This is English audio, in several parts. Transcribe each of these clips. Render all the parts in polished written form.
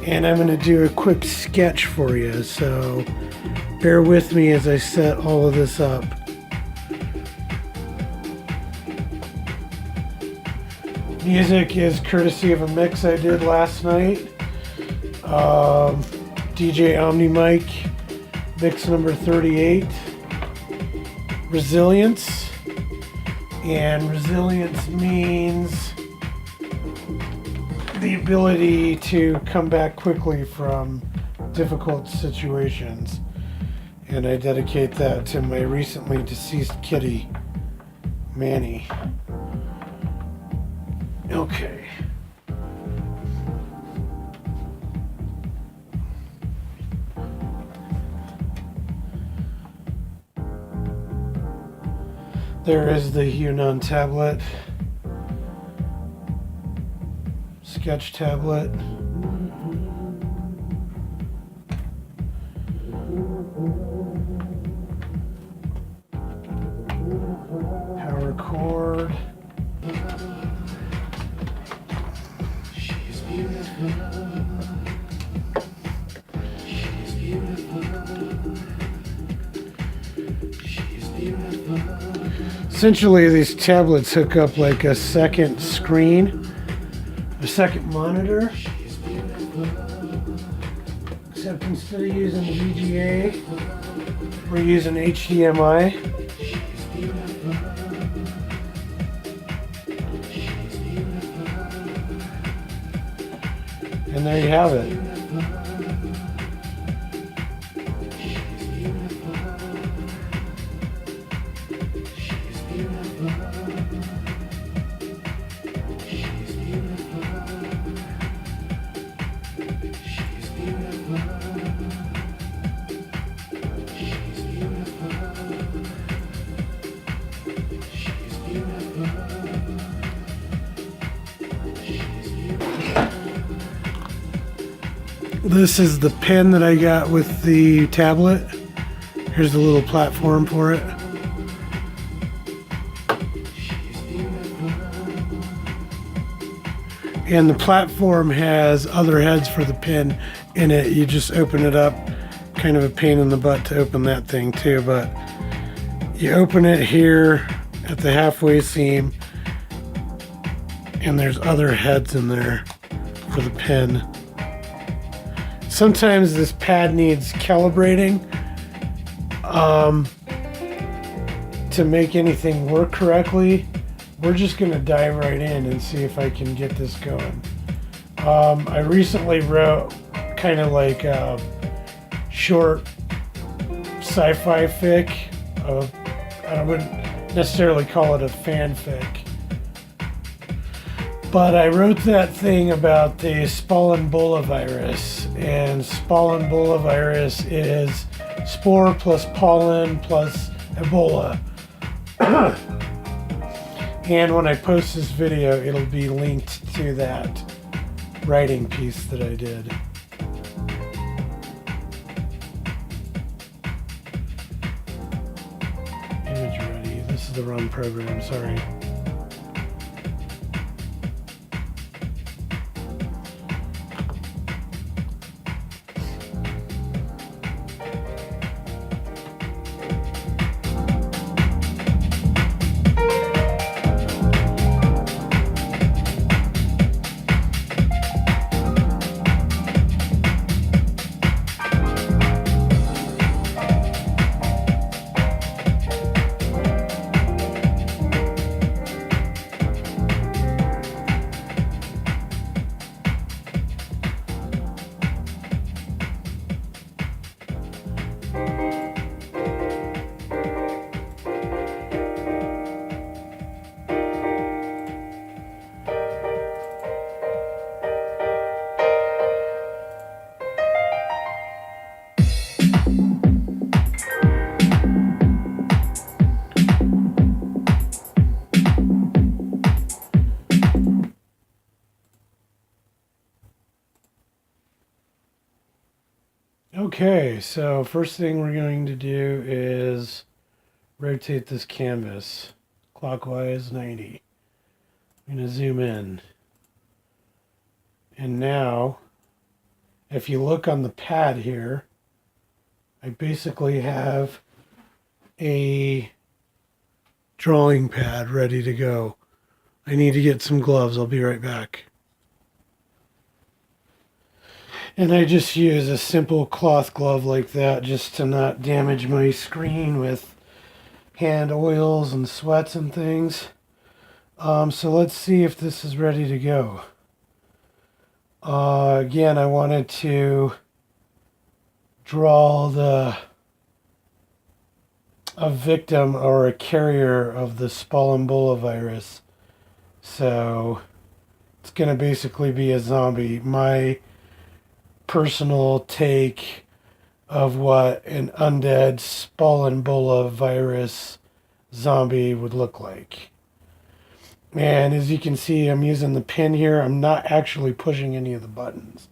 and I'm going to do a quick sketch for you, so bear with me as I set all of this up. Music is courtesy of a mix I did last night. DJ Omni Mic, mix number 38. Resilience. And resilience means the ability to come back quickly from difficult situations. And I dedicate that to my recently deceased kitty, Manny. Okay. There is the Huion tablet, sketch tablet. Power cord. She's beautiful. She's beautiful. She's beautiful. Essentially, these tablets hook up like a second screen, a second monitor, except instead of using VGA, we're using HDMI. And there you have it. This is the pen that I got with the tablet. Here's the little platform for it. And the platform has other heads for the pen in it. You just open it up. Kind of a pain in the butt to open that thing too, but you open it here at the halfway seam, and there's other heads in there for the pen. Sometimes this pad needs calibrating to make anything work correctly. We're just going to dive right in and see if I can get this going. I recently wrote kind of like a short sci-fi fic. I wouldn't necessarily call it a fanfic. But I wrote that thing about the Spallenbola virus, and Spallenbola virus is spore plus pollen plus Ebola. And when I post this video, it'll be linked to that writing piece that I did. Image ready. This is the wrong program, sorry. Okay, so first thing we're going to do is rotate this canvas clockwise 90. I'm going to zoom in. And now If you look on the pad here, I basically have a drawing pad ready to go. I need to get some gloves. I'll be right back. And I just use a simple cloth glove like that just to not damage my screen with hand oils and sweats and things. So let's see if this is ready to go. Again, I wanted to draw a victim or a carrier of the Spallenbola virus. So it's going to basically be a zombie. My personal take of what an undead Spallenbola virus zombie would look like. And as you can see, I'm using the pin here. I'm not actually pushing any of the buttons.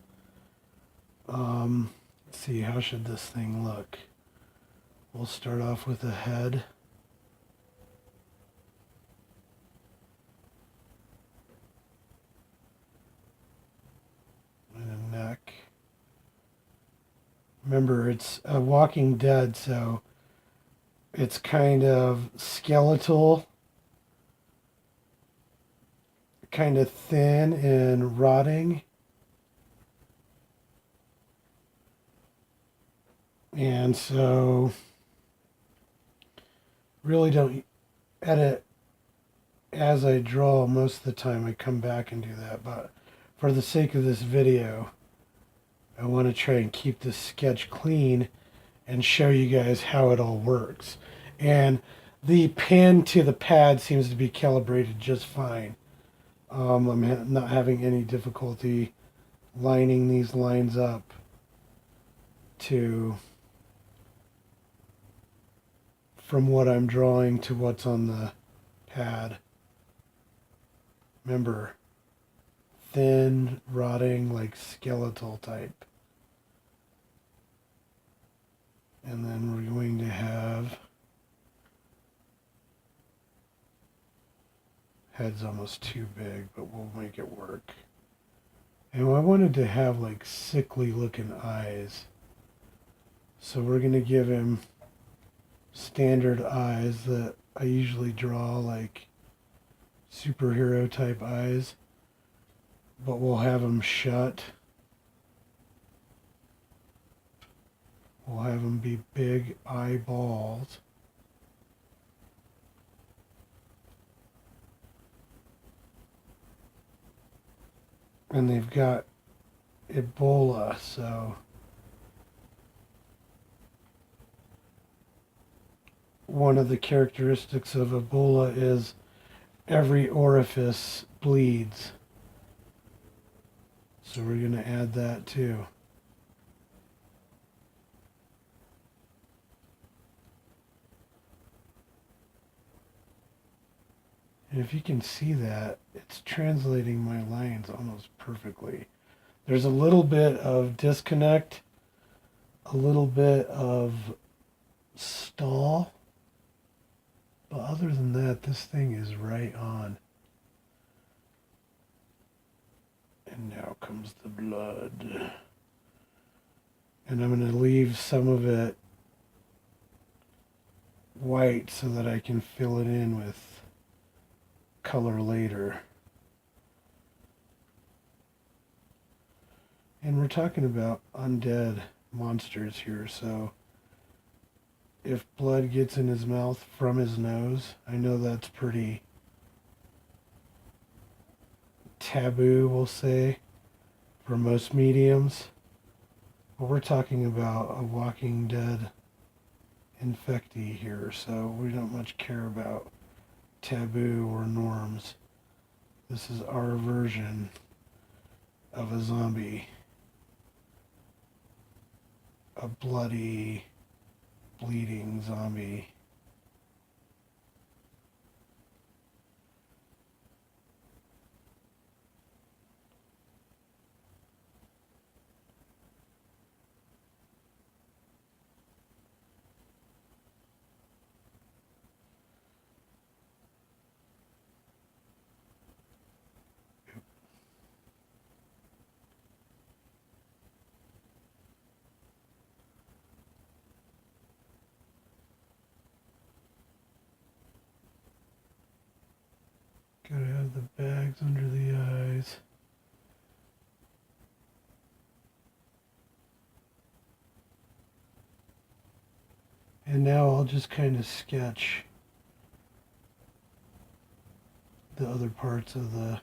Let's see, how should this thing look? We'll start off with a head. And a neck. Remember, it's a Walking Dead, so it's kind of skeletal, kind of thin and rotting. And so really don't edit as I draw. Most of the time I come back and do that, but for the sake of this video, I want to try and keep this sketch clean and show you guys how it all works. And the pen to the pad seems to be calibrated just fine. I'm not having any difficulty lining these lines up from what I'm drawing to what's on the pad. Remember, thin, rotting, like skeletal type. And then we're going to have head's almost too big, but we'll make it work. And I wanted to have like sickly looking eyes. So we're going to give him standard eyes that I usually draw, like superhero type eyes, but we'll have them shut. We'll have them be big eyeballs. And they've got Ebola, so one of the characteristics of Ebola is every orifice bleeds. So we're going to add that too. And if you can see that, it's translating my lines almost perfectly. There's a little bit of disconnect, a little bit of stall, but other than that, this thing is right on. And now comes the blood. And I'm going to leave some of it white so that I can fill it in with color later. And we're talking about undead monsters here, so if blood gets in his mouth from his nose, I know that's pretty taboo, we'll say, for most mediums. But we're talking about a Walking Dead infectee here, so we don't much care about taboo or norms. This is our version of a zombie. A bloody, bleeding zombie. And now I'll just kind of sketch the other parts of the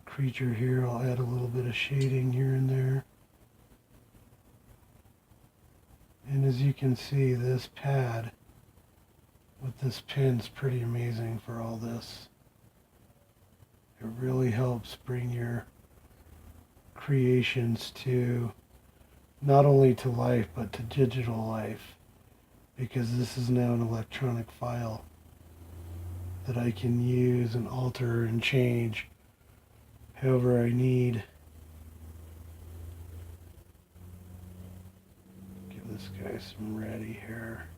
creature here. I'll add a little bit of shading here and there. And as you can see, this pad with this pin's pretty amazing for all this. It really helps bring your creations to not only to life but to digital life, because this is now an electronic file that I can use and alter and change however I need. Give this guy some ratty hair.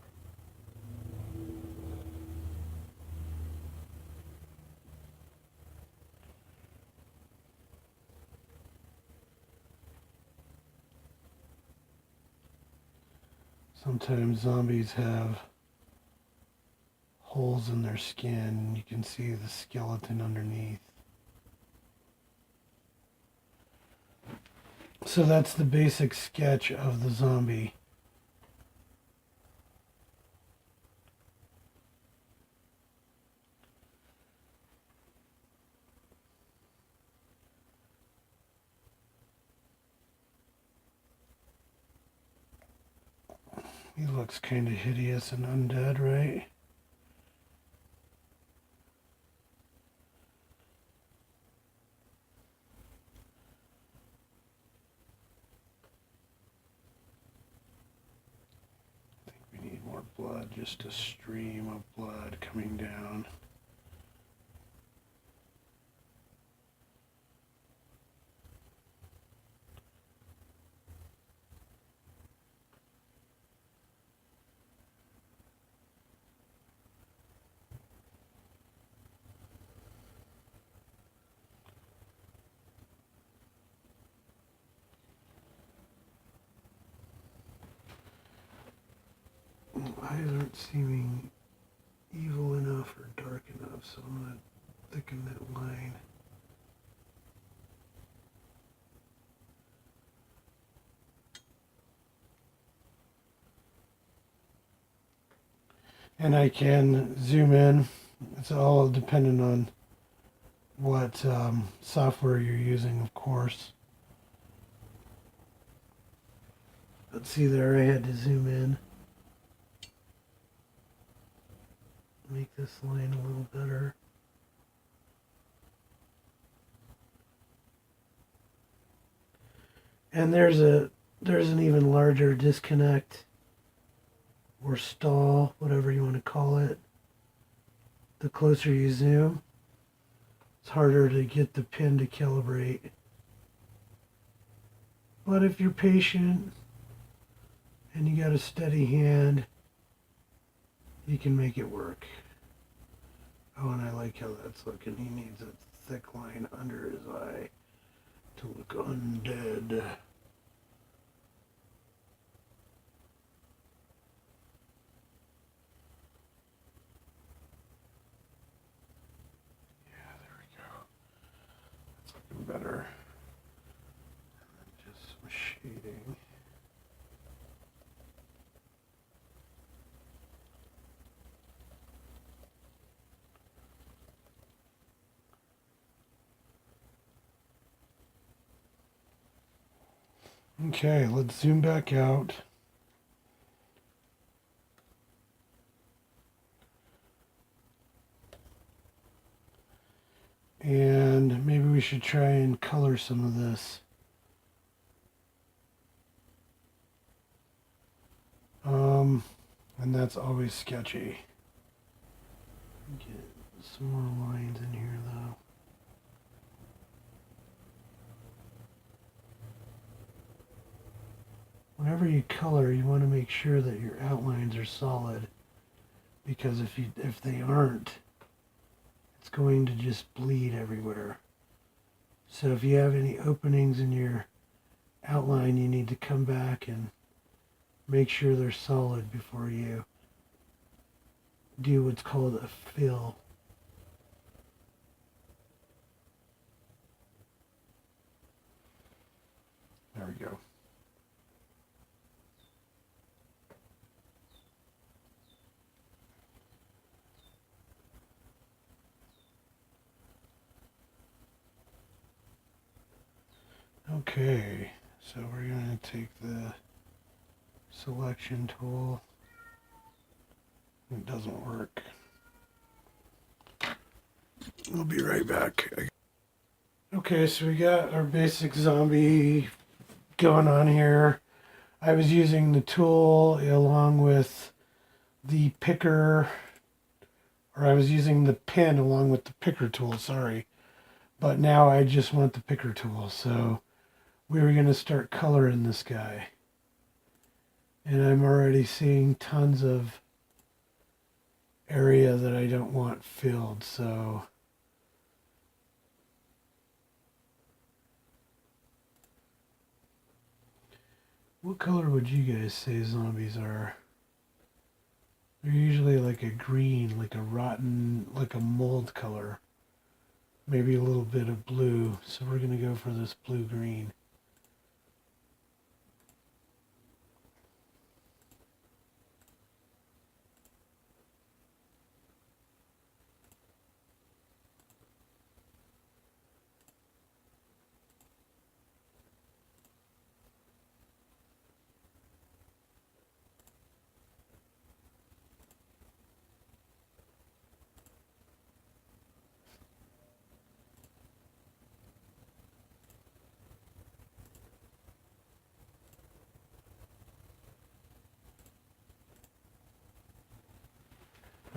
Sometimes zombies have holes in their skin and you can see the skeleton underneath. So that's the basic sketch of the zombie. He looks kind of hideous and undead, right? I think we need more blood, just a stream of blood coming down. Eyes aren't seeming evil enough or dark enough, so I'm going to thicken that line. And I can zoom in. It's all dependent on what software you're using, of course. But see there, I had to zoom in. Make this line a little better. And there's an even larger disconnect or stall, whatever you want to call it. The closer you zoom, it's harder to get the pin to calibrate. But if you're patient and you got a steady hand, you can make it work. Oh, and I like how that's looking. He needs a thick line under his eye to look undead. Yeah, there we go. That's looking better. And then just some shading. Okay, let's zoom back out. And maybe we should try and color some of this. And that's always sketchy. Get some more lines in here though. Whenever you color, you want to make sure that your outlines are solid, because if they aren't, it's going to just bleed everywhere. So if you have any openings in your outline, you need to come back and make sure they're solid before you do what's called a fill. There we go. Okay, so we're going to take the selection tool. It doesn't work. I'll be right back. Okay, so we got our basic zombie going on here. I was using the tool along with the picker, or I was using the pen along with the picker tool, sorry. But now I just want the picker tool, so we were going to start coloring this guy. And I'm already seeing tons of area that I don't want filled, so what color would you guys say zombies are? They're usually like a green, like a rotten, like a mold color. Maybe a little bit of blue, so we're going to go for this blue-green.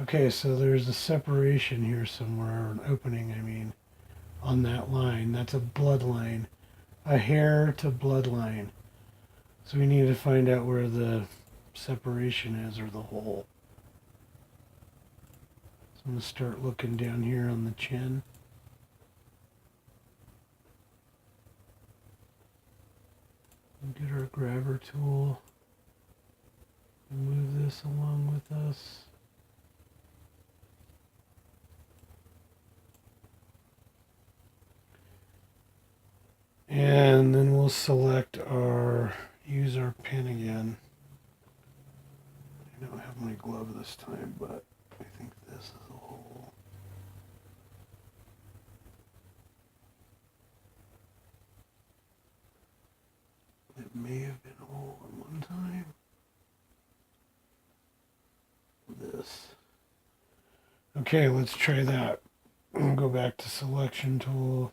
Okay, so there's a separation here somewhere, or an opening, I mean, on that line. That's a bloodline. A hair to bloodline. So we need to find out where the separation is, or the hole. So I'm going to start looking down here on the chin. Get our grabber tool. Move this along with us. And then we'll select use our pen again. I don't have my glove this time, but I think this is a hole. It may have been a hole at one time. This. Okay, let's try that. We'll go back to selection tool.